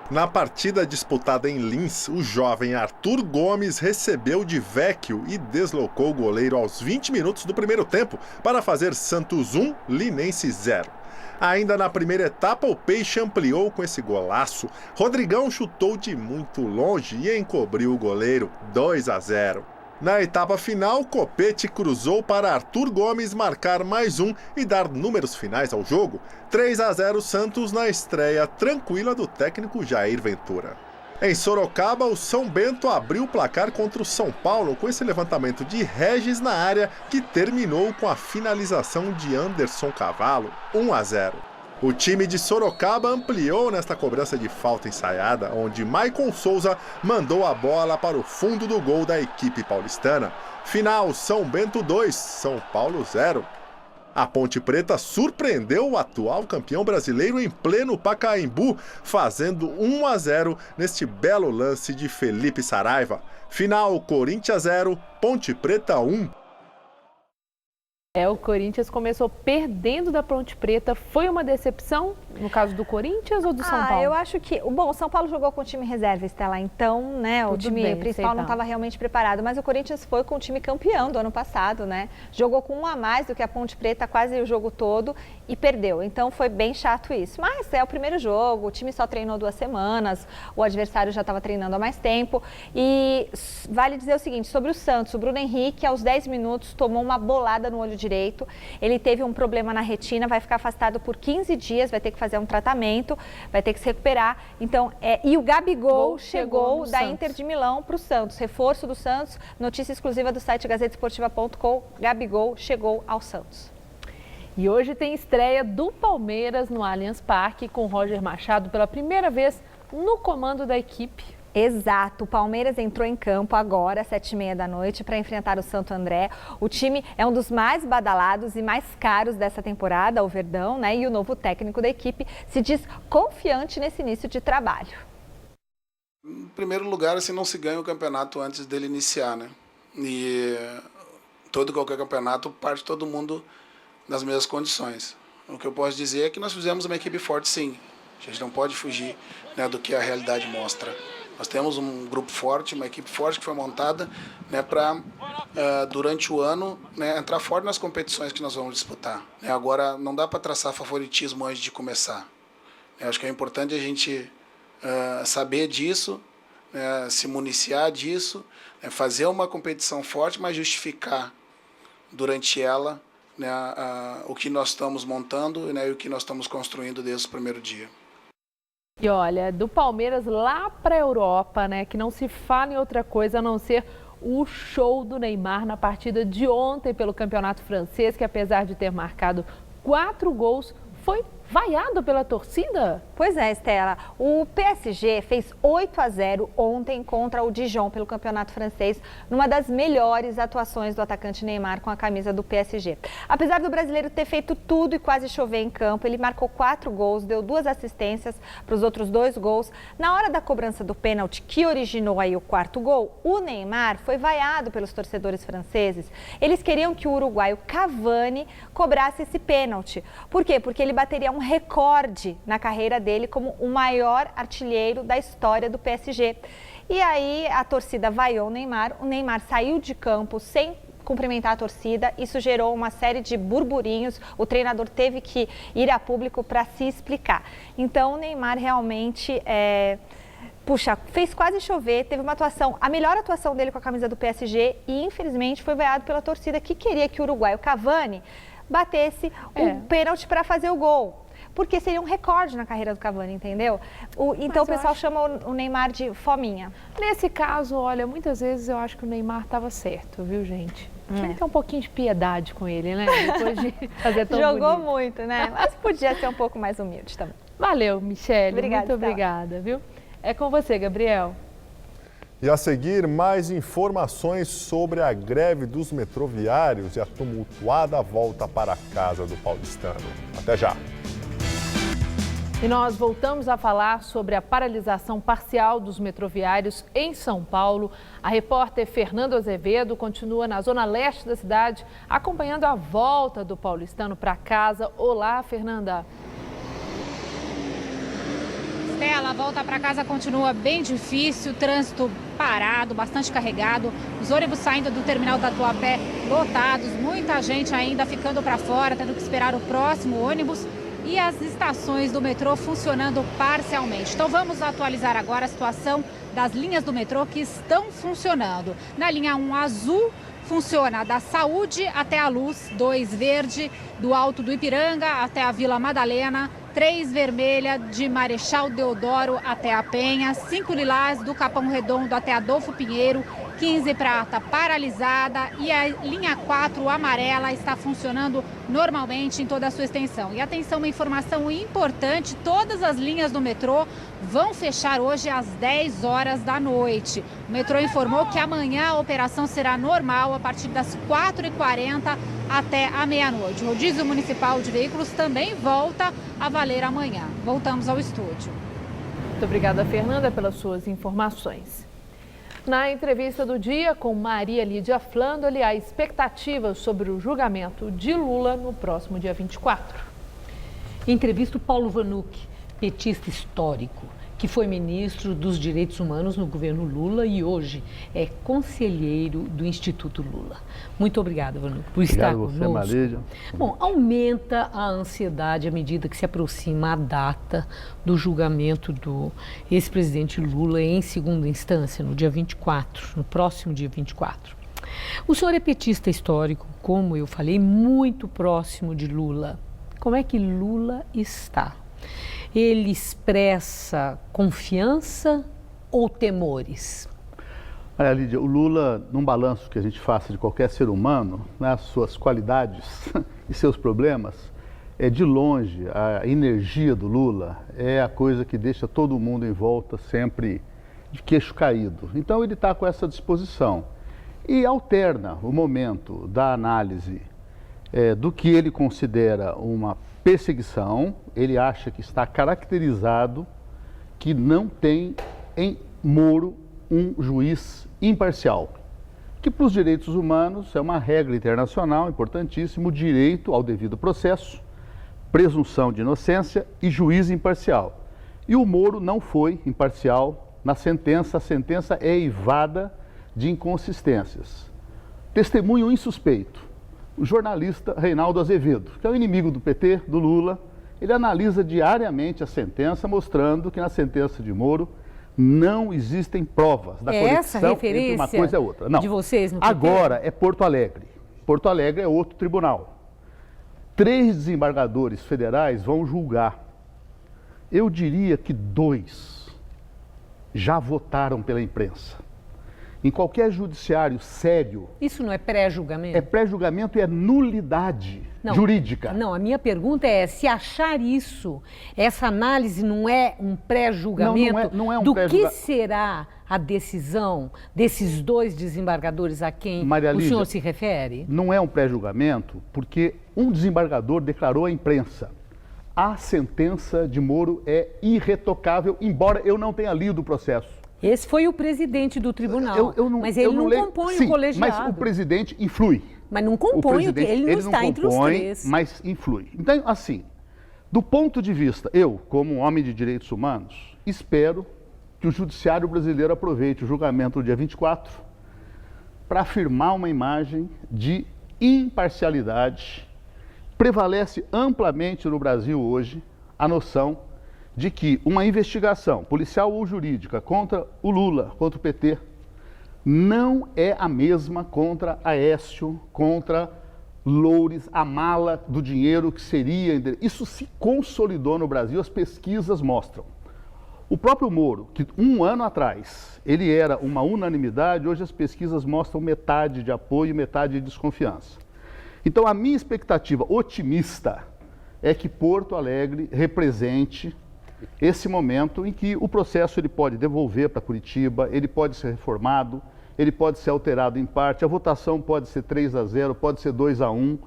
Na partida disputada em Lins, o jovem Arthur Gomes recebeu de Vecchio e deslocou o goleiro aos 20 minutos do primeiro tempo para fazer Santos 1, Linense 0. Ainda na primeira etapa, o Peixe ampliou com esse golaço. Rodrigão chutou de muito longe e encobriu o goleiro, 2-0. Na etapa final, Copete cruzou para Arthur Gomes marcar mais um e dar números finais ao jogo. 3-0 Santos na estreia tranquila do técnico Jair Ventura. Em Sorocaba, o São Bento abriu o placar contra o São Paulo com esse levantamento de Regis na área que terminou com a finalização de Anderson Cavalo, 1-0. O time de Sorocaba ampliou nesta cobrança de falta ensaiada, onde Maicon Souza mandou a bola para o fundo do gol da equipe paulistana. Final, São Bento 2, São Paulo 0. A Ponte Preta surpreendeu o atual campeão brasileiro em pleno Pacaembu, fazendo 1-0 neste belo lance de Felipe Saraiva. Final, Corinthians 0, Ponte Preta 1. O Corinthians começou perdendo da Ponte Preta. Foi uma decepção no caso do Corinthians ou do São Paulo? Eu acho que... Bom, o São Paulo jogou com o time reserva, Estela, então, né, o time principal não estava realmente preparado. Mas o Corinthians foi com o time campeão do ano passado, né? Jogou com um a mais do que a Ponte Preta quase o jogo todo e perdeu. Então foi bem chato isso. Mas é o primeiro jogo, o time só treinou 2 semanas, o adversário já estava treinando há mais tempo. E vale dizer o seguinte, sobre o Santos, o Bruno Henrique, aos 10 minutos, tomou uma bolada no olho direito. Ele teve um problema na retina, vai ficar afastado por 15 dias, vai ter que fazer um tratamento, vai ter que se recuperar. Então, e o Gabigol chegou da Santos. Inter de Milão para o Santos, reforço do Santos, notícia exclusiva do site gazetesportiva.com, Gabigol chegou ao Santos. E hoje tem estreia do Palmeiras no Allianz Parque, com Roger Machado pela primeira vez no comando da equipe. Exato, o Palmeiras entrou em campo agora, às 7h30 da noite, para enfrentar o Santo André. O time é um dos mais badalados e mais caros dessa temporada, o Verdão, né? E o novo técnico da equipe se diz confiante nesse início de trabalho. Em primeiro lugar, assim, não se ganha o campeonato antes dele iniciar, né? E qualquer campeonato parte todo mundo nas mesmas condições. O que eu posso dizer é que nós fizemos uma equipe forte, sim. A gente não pode fugir, né, do que a realidade mostra. Nós temos um grupo forte, uma equipe forte que foi montada, né, para, durante o ano, né, entrar forte nas competições que nós vamos disputar. Agora, não dá para traçar favoritismo antes de começar. Eu acho que é importante a gente saber disso, né, se municiar disso, né, fazer uma competição forte, mas justificar durante ela, né, o que nós estamos montando, né, e o que nós estamos construindo desde o primeiro dia. E olha, do Palmeiras lá para a Europa, né, que não se fala em outra coisa a não ser o show do Neymar na partida de ontem pelo Campeonato Francês, que apesar de ter marcado 4 gols, foi vaiado pela torcida? Pois é, Estela. O PSG fez 8-0 ontem contra o Dijon pelo Campeonato Francês, numa das melhores atuações do atacante Neymar com a camisa do PSG. Apesar do brasileiro ter feito tudo e quase chover em campo, ele marcou 4 gols, deu 2 assistências para os outros 2 gols. Na hora da cobrança do pênalti, que originou aí o 4º gol, o Neymar foi vaiado pelos torcedores franceses. Eles queriam que o uruguaio Cavani cobrasse esse pênalti. Por quê? Porque ele bateria um recorde na carreira dele como o maior artilheiro da história do PSG. E aí a torcida vaiou o Neymar saiu de campo sem cumprimentar a torcida, isso gerou uma série de burburinhos, o treinador teve que ir a público para se explicar. Então o Neymar realmente fez quase chover, teve uma atuação, a melhor atuação dele com a camisa do PSG e infelizmente foi vaiado pela torcida que queria que o uruguaio Cavani batesse o pênalti para fazer o gol. Porque seria um recorde na carreira do Cavani, entendeu? Então o pessoal chama o Neymar de fominha. Nesse caso, olha, muitas vezes eu acho que o Neymar estava certo, viu, gente? Tinha que ter um pouquinho de piedade com ele, né? Depois de fazer tão Jogou bonito. muito, né? Mas podia ser um pouco mais humilde também. Valeu, Michele. Obrigada, muito obrigada, viu? É com você, Gabriel. E a seguir, mais informações sobre a greve dos metroviários e a tumultuada volta para a casa do paulistano. Até já! E nós voltamos a falar sobre a paralisação parcial dos metroviários em São Paulo. A repórter Fernanda Azevedo continua na zona leste da cidade, acompanhando a volta do paulistano para casa. Olá, Fernanda. Estela, a volta para casa continua bem difícil, trânsito parado, bastante carregado, os ônibus saindo do terminal da Tatuapé lotados, muita gente ainda ficando para fora, tendo que esperar o próximo ônibus. E as estações do metrô funcionando parcialmente. Então vamos atualizar agora a situação das linhas do metrô que estão funcionando. Na linha 1 azul, funciona da Saúde até a Luz, 2 verde, do Alto do Ipiranga até a Vila Madalena, 3 vermelha, de Marechal Deodoro até a Penha, 5 lilás, do Capão Redondo até Adolfo Pinheiro, 15 prata paralisada e a linha 4 amarela está funcionando normalmente em toda a sua extensão. E atenção, uma informação importante, todas as linhas do metrô vão fechar hoje às 10 horas da noite. O metrô informou que amanhã a operação será normal a partir das 4h40 até a meia-noite. O rodízio municipal de veículos também volta a valer amanhã. Voltamos ao estúdio. Muito obrigada, Fernanda, pelas suas informações. Na entrevista do dia com Maria Lídia Flandoli, há expectativas sobre o julgamento de Lula no próximo dia 24. Entrevista o Paulo Vanuc, petista histórico, que foi ministro dos Direitos Humanos no governo Lula e hoje é conselheiro do Instituto Lula. Muito obrigada, Vanuc, por estar conosco. Obrigado a você, Marília. Bom, aumenta a ansiedade à medida que se aproxima a data do julgamento do ex-presidente Lula em segunda instância, no dia 24, no próximo dia 24. O senhor é petista histórico, como eu falei, muito próximo de Lula. Como é que Lula está? Ele expressa confiança ou temores? Maria Lídia, o Lula, num balanço que a gente faça de qualquer ser humano, né, suas qualidades e seus problemas, de longe, a energia do Lula é a coisa que deixa todo mundo em volta sempre de queixo caído. Então ele está com essa disposição e alterna o momento da análise do que ele considera uma perseguição. Ele acha que está caracterizado que não tem em Moro um juiz imparcial, que para os direitos humanos é uma regra internacional importantíssima, o direito ao devido processo, presunção de inocência e juiz imparcial. E o Moro não foi imparcial na sentença, a sentença é eivada de inconsistências. Testemunho insuspeito, o jornalista Reinaldo Azevedo, que é o inimigo do PT, do Lula, ele analisa diariamente a sentença, mostrando que na sentença de Moro não existem provas da conexão entre uma coisa e a outra. Não. De vocês no PT? Agora é Porto Alegre. Porto Alegre é outro tribunal. 3 desembargadores federais vão julgar. Eu diria que 2 já votaram pela imprensa. Em qualquer judiciário sério... Isso não é pré-julgamento? É pré-julgamento e é nulidade jurídica. Não, a minha pergunta é se achar isso, essa análise não é um pré-julgamento não é um do que será a decisão desses 2 desembargadores a quem Maria Lídia, o senhor se refere? Não é um pré-julgamento porque um desembargador declarou à imprensa: a sentença de Moro é irretocável, embora eu não tenha lido o processo. Esse foi o presidente do tribunal, mas ele não compõe o colegiado. Mas o presidente influi. Mas não compõe, ele não está entre os 3. Mas influi. Então, assim, do ponto de vista, eu, como homem de direitos humanos, espero que o judiciário brasileiro aproveite o julgamento do dia 24 para afirmar uma imagem de imparcialidade. Prevalece amplamente no Brasil hoje a noção de que uma investigação policial ou jurídica contra o Lula, contra o PT, não é a mesma contra Aécio, contra Loures, a mala do dinheiro que seria... Isso se consolidou no Brasil, as pesquisas mostram. O próprio Moro, que 1 ano atrás ele era uma unanimidade, hoje as pesquisas mostram metade de apoio e metade de desconfiança. Então a minha expectativa otimista é que Porto Alegre represente esse momento em que o processo ele pode devolver para Curitiba, ele pode ser reformado, ele pode ser alterado em parte, a votação pode ser 3-0, pode ser 2-1,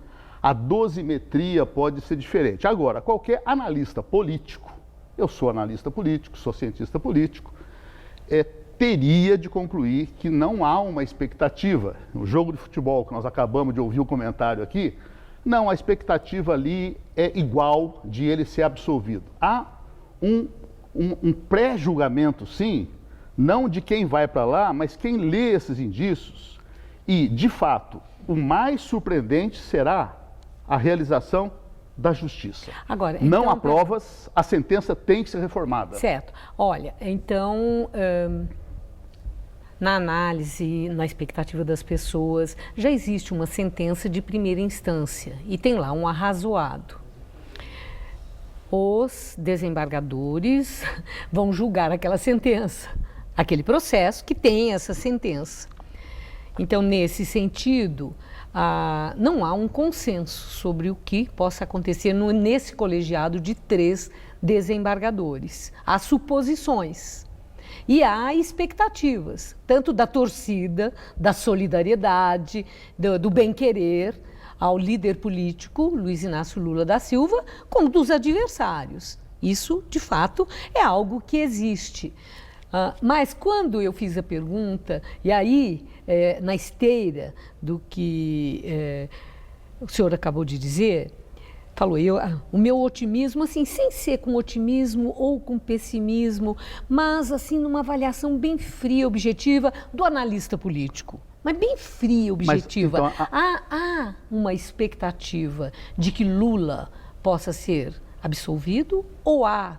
a dosimetria pode ser diferente. Agora, qualquer analista político, eu sou analista político, sou cientista político, teria de concluir que não há uma expectativa. No jogo de futebol que nós acabamos de ouvir o comentário aqui, não, a expectativa ali é igual de ele ser absolvido. Há um pré-julgamento, sim, não de quem vai para lá, mas quem lê esses indícios. E, de fato, o mais surpreendente será a realização da justiça. Agora, não então, há provas, a sentença tem que ser reformada. Certo. Olha, então, na análise, na expectativa das pessoas, já existe uma sentença de primeira instância e tem lá um arrazoado. Os desembargadores vão julgar aquela sentença, aquele processo que tem essa sentença. Então, nesse sentido, não há um consenso sobre o que possa acontecer nesse colegiado de 3 desembargadores. Há suposições e há expectativas, tanto da torcida, da solidariedade, do bem-querer ao líder político, Luiz Inácio Lula da Silva, como dos adversários. Isso, de fato, é algo que existe. Mas quando eu fiz a pergunta, e aí, na esteira do que o senhor acabou de dizer, falou, o meu otimismo, assim, sem ser com otimismo ou com pessimismo, mas assim, numa avaliação bem fria, objetiva, do analista político. Mas bem fria, objetiva. Mas, então, há uma expectativa de que Lula possa ser absolvido ou há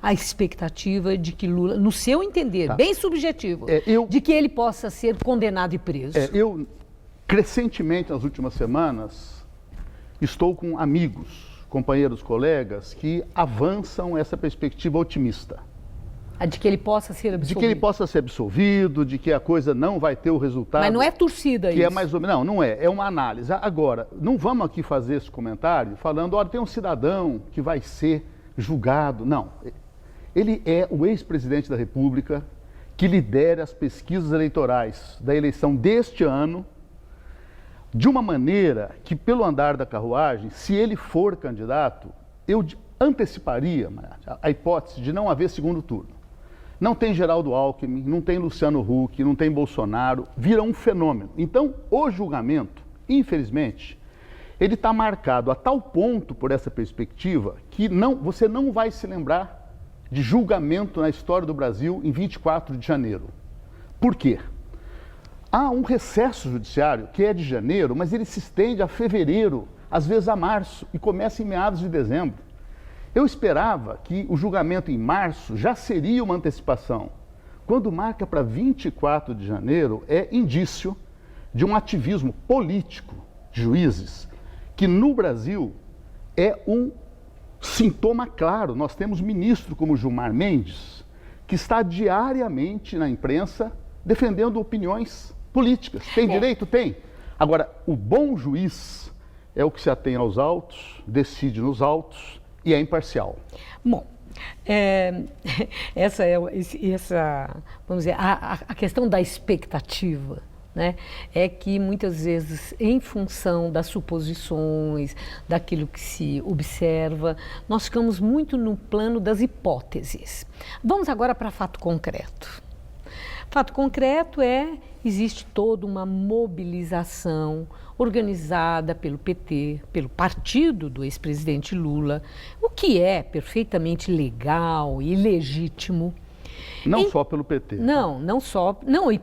a expectativa de que Lula, no seu entender, bem subjetivo, de que ele possa ser condenado e preso? Eu, crescentemente, nas últimas semanas, estou com amigos, companheiros, colegas, que avançam essa perspectiva otimista. De que ele possa ser absolvido. De que ele possa ser absolvido, de que a coisa não vai ter o resultado. Mas não é torcida que isso. É mais ou menos, não é. É uma análise. Agora, não vamos aqui fazer esse comentário falando, olha, tem um cidadão que vai ser julgado. Não. Ele é o ex-presidente da República que lidera as pesquisas eleitorais da eleição deste ano de uma maneira que, pelo andar da carruagem, se ele for candidato, eu anteciparia a hipótese de não haver segundo turno. Não tem Geraldo Alckmin, não tem Luciano Huck, não tem Bolsonaro, vira um fenômeno. Então, o julgamento, infelizmente, ele está marcado a tal ponto por essa perspectiva que você não vai se lembrar de julgamento na história do Brasil em 24 de janeiro. Por quê? Há um recesso judiciário que é de janeiro, mas ele se estende a fevereiro, às vezes a março, e começa em meados de dezembro. Eu esperava que o julgamento em março já seria uma antecipação. Quando marca para 24 de janeiro, é indício de um ativismo político de juízes, que no Brasil é um sintoma claro. Nós temos ministro como Gilmar Mendes, que está diariamente na imprensa defendendo opiniões políticas. Tem direito? Tem. Agora, o bom juiz é o que se atém aos autos, decide nos autos e é imparcial. Bom, vamos dizer, a questão da expectativa, né, é que muitas vezes, em função das suposições, daquilo que se observa, nós ficamos muito no plano das hipóteses. Vamos agora para fato concreto. Fato concreto existe toda uma mobilização organizada pelo PT, pelo partido do ex-presidente Lula, o que é perfeitamente legal e legítimo. Não só pelo PT. Não só. Não, e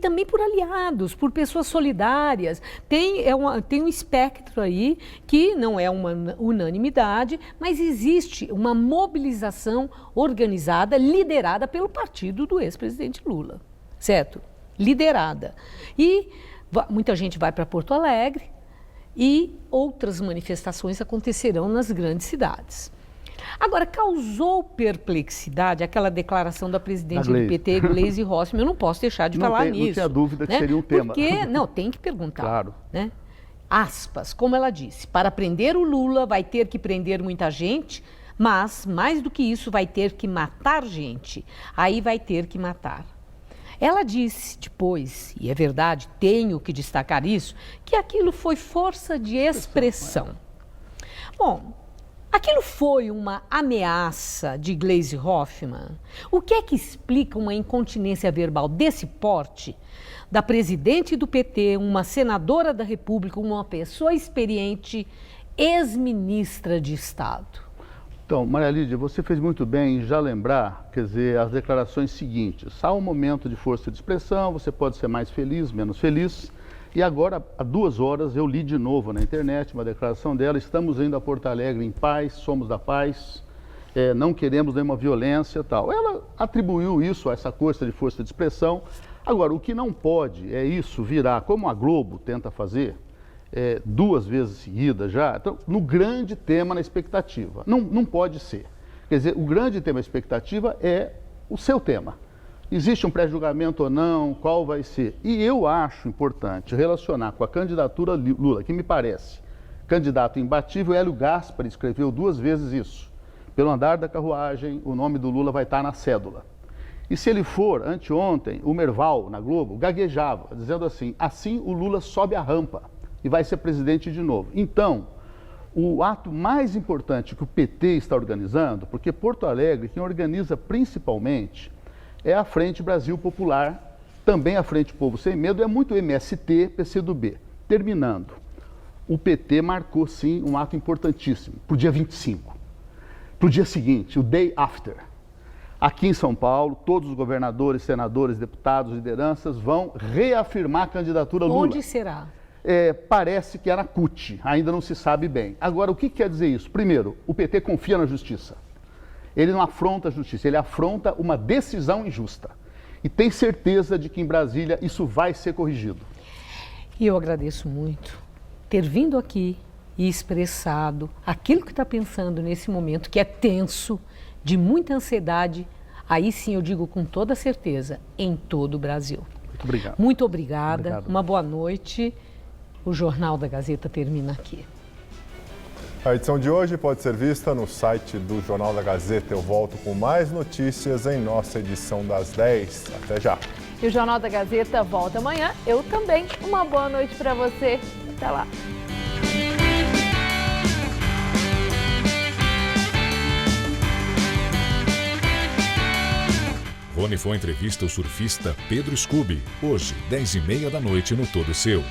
também por aliados, por pessoas solidárias. Tem um espectro aí que não é uma unanimidade, mas existe uma mobilização organizada, liderada pelo partido do ex-presidente Lula, certo? Liderada. E muita gente vai para Porto Alegre e outras manifestações acontecerão nas grandes cidades. Agora, causou perplexidade aquela declaração da presidente do PT, Gleisi Hoffmann. Eu não posso deixar de falar nisso. Não tinha dúvida que seria um tema. Porque, tem que perguntar. Claro. Né? Aspas, como ela disse, para prender o Lula vai ter que prender muita gente, mas, mais do que isso, vai ter que matar gente. Aí vai ter que matar. Ela disse depois, e é verdade, tenho que destacar isso, que aquilo foi força de expressão. Bom, aquilo foi uma ameaça de Gleisi Hoffmann? O que é que explica uma incontinência verbal desse porte da presidente do PT, uma senadora da República, uma pessoa experiente, ex-ministra de Estado? Então, Maria Lídia, você fez muito bem em já lembrar, quer dizer, as declarações seguintes. Há um momento de força de expressão, você pode ser mais feliz, menos feliz. E agora, há 2 horas, eu li de novo na internet uma declaração dela, estamos indo a Porto Alegre em paz, somos da paz, não queremos nenhuma violência e tal. Ela atribuiu isso a essa coisa de força de expressão. Agora, o que não pode é isso virar, como a Globo tenta fazer, 2 vezes seguidas já, então, no grande tema na expectativa. Não pode ser. Quer dizer, o grande tema, a expectativa, é o seu tema. Existe um pré-julgamento ou não, qual vai ser? E eu acho importante relacionar com a candidatura Lula, que me parece candidato imbatível. Hélio Gaspari escreveu 2 vezes isso. Pelo andar da carruagem, o nome do Lula vai estar na cédula. E se ele for, anteontem, o Merval, na Globo, gaguejava, dizendo assim o Lula sobe a rampa e vai ser presidente de novo. Então, o ato mais importante que o PT está organizando, porque Porto Alegre, quem organiza principalmente, é a Frente Brasil Popular, também a Frente Povo Sem Medo, é muito MST, PCdoB. Terminando, o PT marcou, sim, um ato importantíssimo, para o dia 25. Para o dia seguinte, o day after. Aqui em São Paulo, todos os governadores, senadores, deputados, lideranças vão reafirmar a candidatura Lula. Onde será? Parece que é na CUT, ainda não se sabe bem. Agora, o que quer dizer isso? Primeiro, o PT confia na justiça. Ele não afronta a justiça, ele afronta uma decisão injusta. E tem certeza de que em Brasília isso vai ser corrigido. E eu agradeço muito ter vindo aqui e expressado aquilo que está pensando nesse momento, que é tenso, de muita ansiedade, Aí sim eu digo com toda certeza, em todo o Brasil. Muito obrigado. Muito obrigada, Obrigado. Uma boa noite. O Jornal da Gazeta termina aqui. A edição de hoje pode ser vista no site do Jornal da Gazeta. Eu volto com mais notícias em nossa edição das 10. Até já. E o Jornal da Gazeta volta amanhã. Eu também. Uma boa noite para você. Até lá. Rony Fon entrevista o surfista Pedro Scooby, hoje, 10h30 da noite no Todo Seu.